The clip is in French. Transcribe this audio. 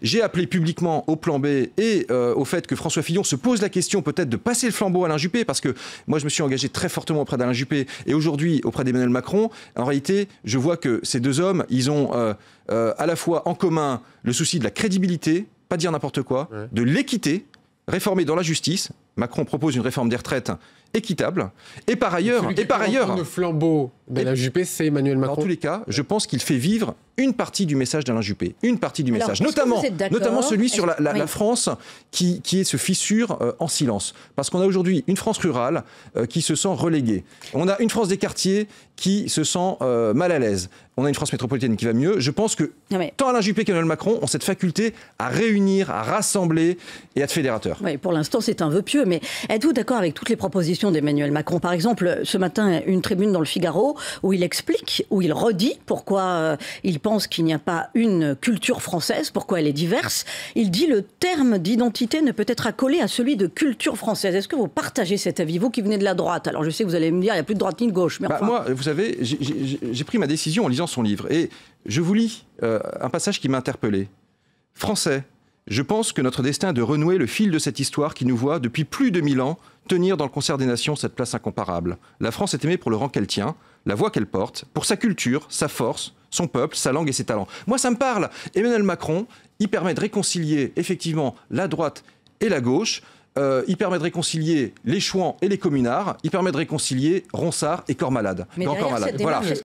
J'ai appelé publiquement au plan B et au fait que François Fillon se pose la question peut-être de passer le flambeau à Alain Juppé, parce que moi je me suis engagé très fortement auprès d'Alain Juppé et aujourd'hui auprès d'Emmanuel Macron. En réalité, je vois que ces deux hommes, ils ont à la fois en commun le souci de la crédibilité, pas dire n'importe quoi, de l'équité, réformer dans la justice. Macron propose une réforme des retraites équitable. Et par ailleurs, le flambeau d'Alain Juppé, c'est Emmanuel Macron. Dans tous les cas, je pense qu'il fait vivre une partie du message d'Alain Juppé, une partie du message, notamment celui sur la France qui se fissure en silence. Parce qu'on a aujourd'hui une France rurale qui se sent reléguée. On a une France des quartiers qui se sent mal à l'aise. On a une France métropolitaine qui va mieux. Je pense que tant Alain Juppé qu'Emmanuel Macron ont cette faculté à réunir, à rassembler et à être fédérateurs. Oui, pour l'instant, c'est un vœu pieux, mais êtes-vous d'accord avec toutes les propositions d'Emmanuel Macron? Par exemple, ce matin, une tribune dans le Figaro où il explique, où il redit pourquoi il pense qu'il n'y a pas une culture française, pourquoi elle est diverse. Il dit le terme d'identité ne peut être accolé à celui de culture française. Est-ce que vous partagez cet avis, vous qui venez de la droite? Alors je sais que vous allez me dire, il n'y a plus de droite ni de gauche. Mais enfin... Moi, vous savez, j'ai pris ma décision en lisant son livre. Et je vous lis un passage qui m'a interpellé. Français, je pense que notre destin est de renouer le fil de cette histoire qui nous voit, depuis plus de 1000 ans, tenir dans le concert des nations cette place incomparable. La France est aimée pour le rang qu'elle tient, la voix qu'elle porte, pour sa culture, sa force, son peuple, sa langue et ses talents. Moi, ça me parle. Emmanuel Macron, il permet de réconcilier effectivement la droite et la gauche. Il permet de réconcilier les Chouans et les communards. Il permet de réconcilier Ronsard et Corps Malade. Mais derrière, Voilà.